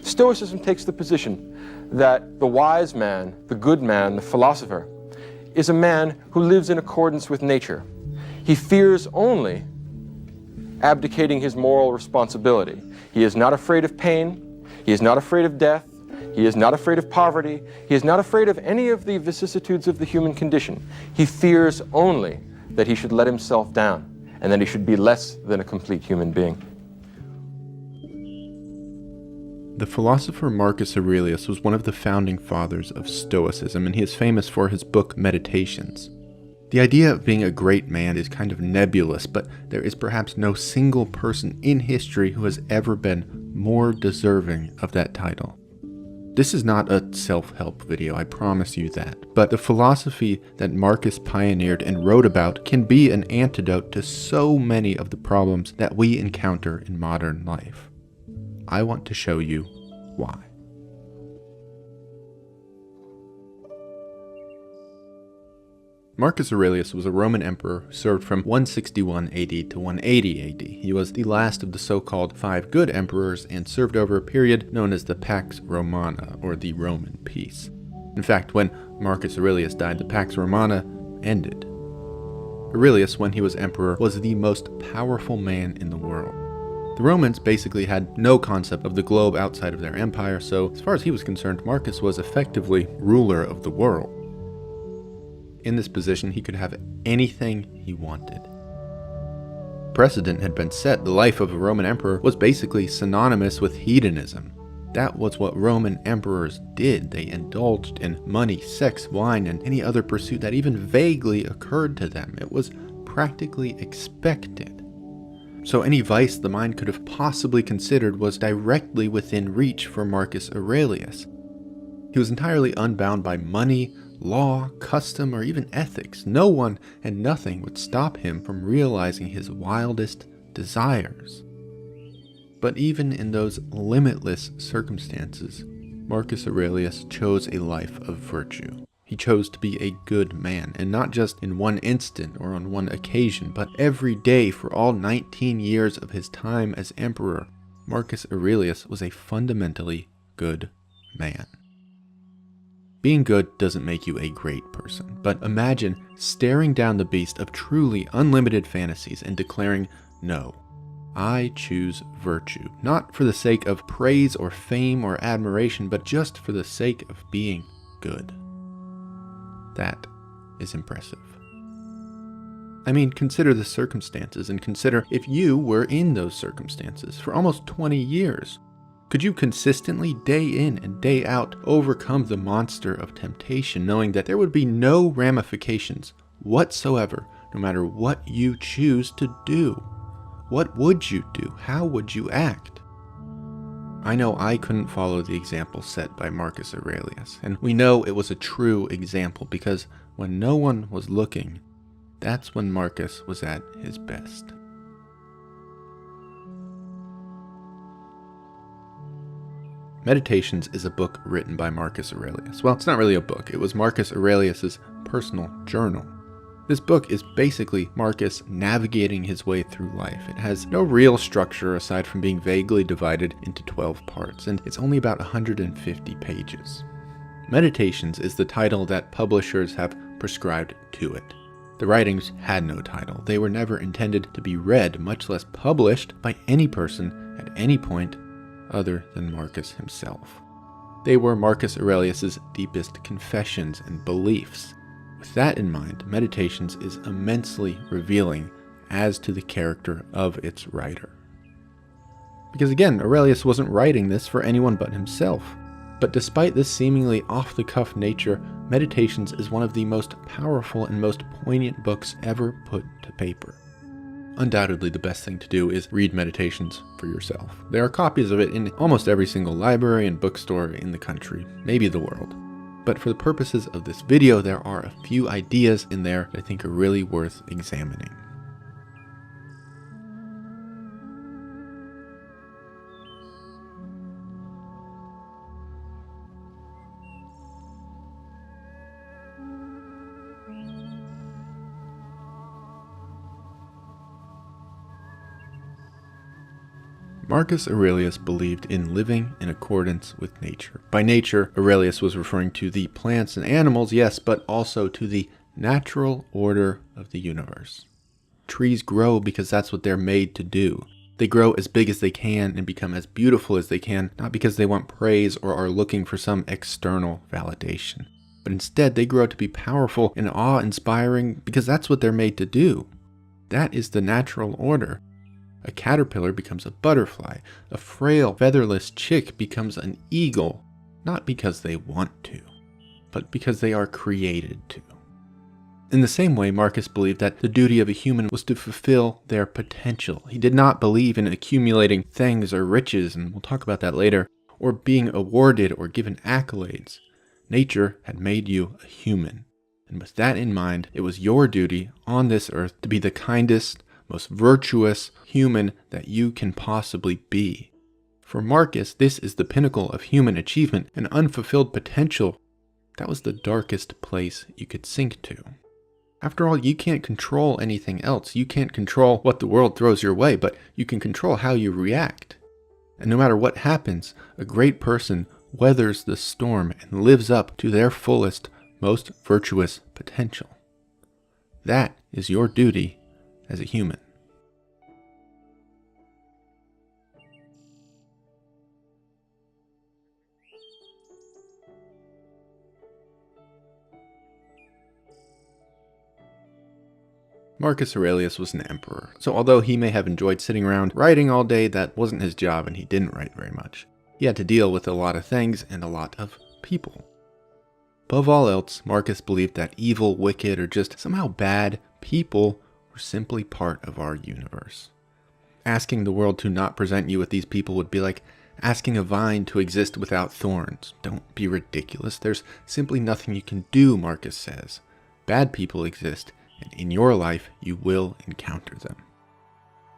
Stoicism takes the position that the wise man, the good man, the philosopher, is a man who lives in accordance with nature. He fears only abdicating his moral responsibility. He is not afraid of pain. He is not afraid of death. He is not afraid of poverty. He is not afraid of any of the vicissitudes of the human condition. He fears only that he should let himself down and that he should be less than a complete human being. The philosopher Marcus Aurelius was one of the founding fathers of Stoicism, and he is famous for his book Meditations. The idea of being a great man is kind of nebulous, but there is perhaps no single person in history who has ever been more deserving of that title. This is not a self-help video, I promise you that, but the philosophy that Marcus pioneered and wrote about can be an antidote to so many of the problems that we encounter in modern life. I want to show you why. Marcus Aurelius was a Roman emperor who served from 161 AD to 180 AD. He was the last of the so-called five good emperors and served over a period known as the Pax Romana, or the Roman Peace. In fact, when Marcus Aurelius died, the Pax Romana ended. Aurelius, when he was emperor, was the most powerful man in the world. The Romans basically had no concept of the globe outside of their empire, so as far as he was concerned, Marcus was effectively ruler of the world. In this position, he could have anything he wanted. Precedent had been set. The life of a Roman emperor was basically synonymous with hedonism. That was what Roman emperors did. They indulged in money, sex, wine, and any other pursuit that even vaguely occurred to them. It was practically expected. So any vice the mind could have possibly considered was directly within reach for Marcus Aurelius. He was entirely unbound by money, law, custom, or even ethics. No one and nothing would stop him from realizing his wildest desires. But even in those limitless circumstances, Marcus Aurelius chose a life of virtue. He chose to be a good man, and not just in one instant or on one occasion, but every day for all 19 years of his time as emperor. Marcus Aurelius was a fundamentally good man. Being good doesn't make you a great person, but imagine staring down the beast of truly unlimited fantasies and declaring, "No, I choose virtue, not for the sake of praise or fame or admiration, but just for the sake of being good." That is impressive. I mean, consider the circumstances and consider if you were in those circumstances for almost 20 years. Could you consistently, day in and day out, overcome the monster of temptation, knowing that there would be no ramifications whatsoever, no matter what you choose to do? What would you do? How would you act? I know I couldn't follow the example set by Marcus Aurelius, and we know it was a true example because when no one was looking, that's when Marcus was at his best. Meditations is a book written by Marcus Aurelius. Well, it's not really a book. It was Marcus Aurelius's personal journal. This book is basically Marcus navigating his way through life. It has no real structure aside from being vaguely divided into 12 parts, and it's only about 150 pages. Meditations is the title that publishers have prescribed to it. The writings had no title. They were never intended to be read, much less published, by any person at any point other than Marcus himself. They were Marcus Aurelius's deepest confessions and beliefs. With that in mind, Meditations is immensely revealing as to the character of its writer. Because again, Aurelius wasn't writing this for anyone but himself. But despite this seemingly off-the-cuff nature, Meditations is one of the most powerful and most poignant books ever put to paper. Undoubtedly, the best thing to do is read Meditations for yourself. There are copies of it in almost every single library and bookstore in the country, maybe the world. But for the purposes of this video, there are a few ideas in there that I think are really worth examining. Marcus Aurelius believed in living in accordance with nature. By nature, Aurelius was referring to the plants and animals, yes, but also to the natural order of the universe. Trees grow because that's what they're made to do. They grow as big as they can and become as beautiful as they can, not because they want praise or are looking for some external validation. But instead, they grow to be powerful and awe-inspiring because that's what they're made to do. That is the natural order. A caterpillar becomes a butterfly. A frail, featherless chick becomes an eagle, not because they want to, but because they are created to. In the same way, Marcus believed that the duty of a human was to fulfill their potential. He did not believe in accumulating things or riches, and we'll talk about that later, or being awarded or given accolades. Nature had made you a human, and with that in mind, it was your duty on this earth to be the kindest, most virtuous human that you can possibly be. For Marcus, this is the pinnacle of human achievement, an unfulfilled potential. That was the darkest place you could sink to. After all, you can't control anything else. You can't control what the world throws your way, but you can control how you react. And no matter what happens, a great person weathers the storm and lives up to their fullest, most virtuous potential. That is your duty as a human. Marcus Aurelius was an emperor, so although he may have enjoyed sitting around writing all day, that wasn't his job and he didn't write very much. He had to deal with a lot of things and a lot of people. Above all else, Marcus believed that evil, wicked, or just somehow bad people were simply part of our universe. Asking the world to not present you with these people would be like asking a vine to exist without thorns. Don't be ridiculous. There's simply nothing you can do, Marcus says. Bad people exist, and in your life, you will encounter them.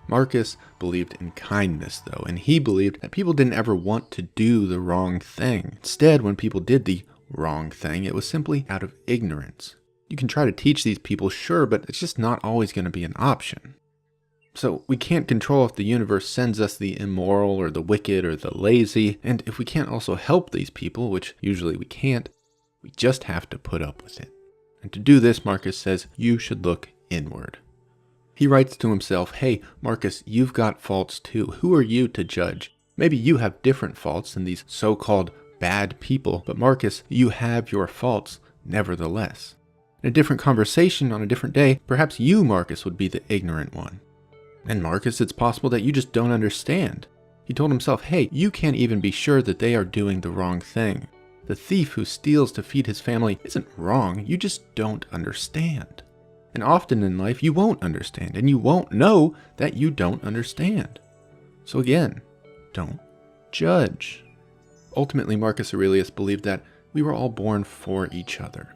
Marcus believed in kindness, though, and he believed that people didn't ever want to do the wrong thing. Instead, when people did the wrong thing, it was simply out of ignorance. You can try to teach these people, sure, but it's just not always going to be an option. So we can't control if the universe sends us the immoral or the wicked or the lazy, and if we can't also help these people, which usually we can't, we just have to put up with it. And to do this, Marcus says, you should look inward. He writes to himself, hey, Marcus, you've got faults too. Who are you to judge? Maybe you have different faults than these so-called bad people, but Marcus, you have your faults nevertheless. In a different conversation on a different day, perhaps you, Marcus, would be the ignorant one. And Marcus, it's possible that you just don't understand. He told himself, hey, you can't even be sure that they are doing the wrong thing. The thief who steals to feed his family isn't wrong, you just don't understand. And often in life, you won't understand, and you won't know that you don't understand. So again, don't judge. Ultimately, Marcus Aurelius believed that we were all born for each other.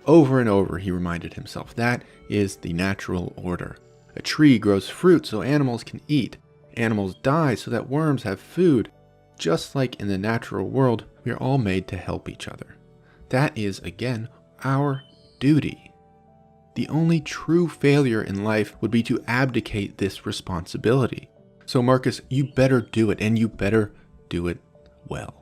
Over and over, he reminded himself, that is the natural order. A tree grows fruit so animals can eat. Animals die so that worms have food. Just like in the natural world, we are all made to help each other. That is, again, our duty. The only true failure in life would be to abdicate this responsibility. So Marcus, you better do it, and you better do it well.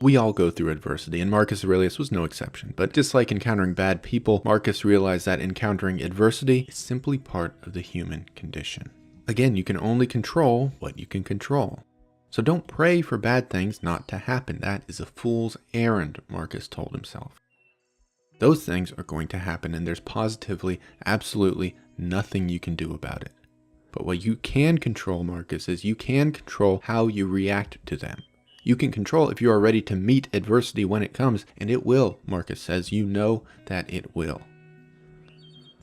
We all go through adversity, and Marcus Aurelius was no exception. But just like encountering bad people, Marcus realized that encountering adversity is simply part of the human condition. Again, you can only control what you can control. So don't pray for bad things not to happen. That is a fool's errand, Marcus told himself. Those things are going to happen, and there's positively, absolutely nothing you can do about it. But what you can control, Marcus, is you can control how you react to them. You can control if you are ready to meet adversity when it comes, and it will, Marcus says. You know that it will.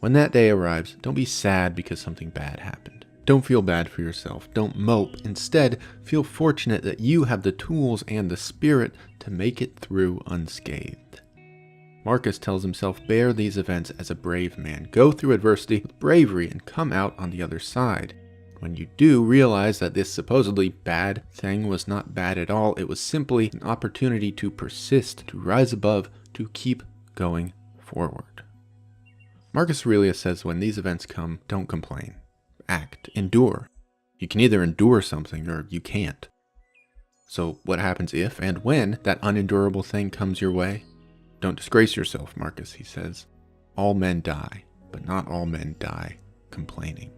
When that day arrives, don't be sad because something bad happened. Don't feel bad for yourself. Don't mope. Instead, feel fortunate that you have the tools and the spirit to make it through unscathed. Marcus tells himself, bear these events as a brave man. Go through adversity with bravery and come out on the other side. When you do realize that this supposedly bad thing was not bad at all, it was simply an opportunity to persist, to rise above, to keep going forward. Marcus Aurelius says when these events come, don't complain. Act. Endure. You can either endure something or you can't. So what happens if and when that unendurable thing comes your way? Don't disgrace yourself, Marcus, he says. All men die, but not all men die complaining.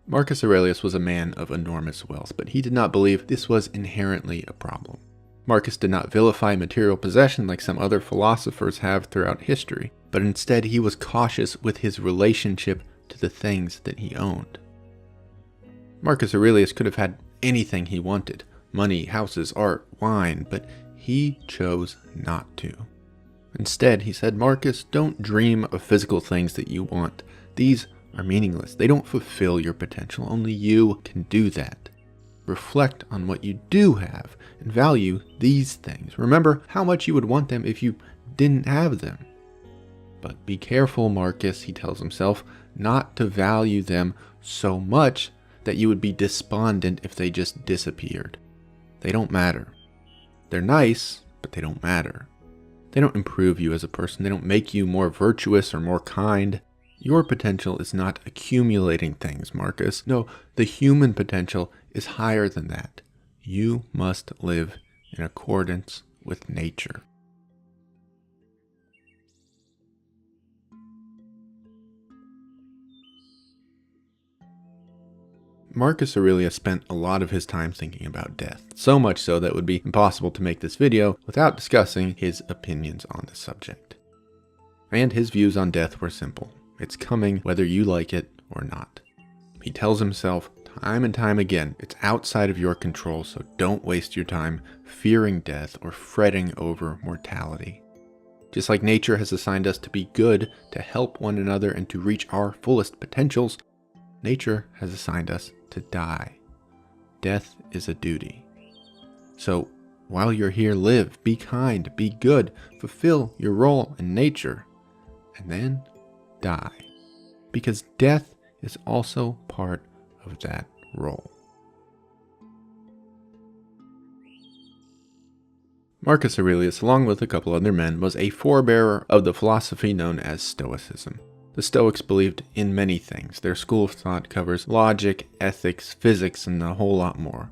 Marcus Aurelius was a man of enormous wealth, but he did not believe this was inherently a problem. Marcus did not vilify material possession like some other philosophers have throughout history, but instead he was cautious with his relationship to the things that he owned. Marcus Aurelius could have had anything he wanted, money, houses, art, wine, but he chose not to. Instead, he said, Marcus, don't dream of physical things that you want. These are meaningless. They don't fulfill your potential. Only you can do that. Reflect on what you do have and value these things. Remember how much you would want them if you didn't have them. But be careful, Marcus, he tells himself, not to value them so much that you would be despondent if they just disappeared. They don't matter. They're nice, but they don't matter. They don't improve you as a person. They don't make you more virtuous or more kind. Your potential is not accumulating things, Marcus. No, the human potential is higher than that. You must live in accordance with nature. Marcus Aurelius spent a lot of his time thinking about death, so much so that it would be impossible to make this video without discussing his opinions on the subject. And his views on death were simple. It's coming whether you like it or not. He tells himself time and time again, it's outside of your control, so don't waste your time fearing death or fretting over mortality. Just like nature has assigned us to be good, to help one another, and to reach our fullest potentials, nature has assigned us to die. Death is a duty. So while you're here, live, be kind, be good, fulfill your role in nature, and then die. Because death is also part of that role. Marcus Aurelius, along with a couple other men, was a forebearer of the philosophy known as Stoicism. The Stoics believed in many things. Their school of thought covers logic, ethics, physics, and a whole lot more.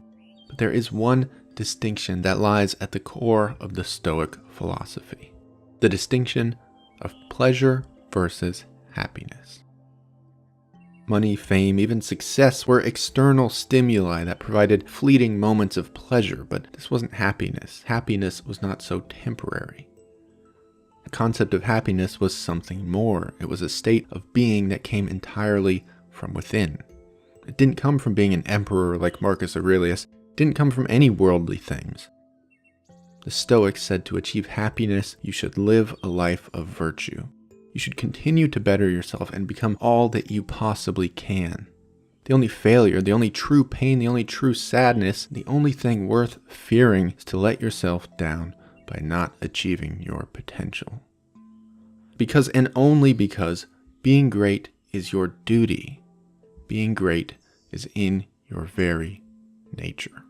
But there is one distinction that lies at the core of the Stoic philosophy. The distinction of pleasure versus happiness. Money, fame, even success were external stimuli that provided fleeting moments of pleasure, but this wasn't happiness. Happiness was not so temporary. The concept of happiness was something more. It was a state of being that came entirely from within. It didn't come from being an emperor like Marcus Aurelius. It didn't come from any worldly things. The Stoics said to achieve happiness, you should live a life of virtue. You should continue to better yourself and become all that you possibly can. The only failure, the only true pain, the only true sadness, the only thing worth fearing is to let yourself down by not achieving your potential. Because and only because being great is your duty. Being great is in your very nature.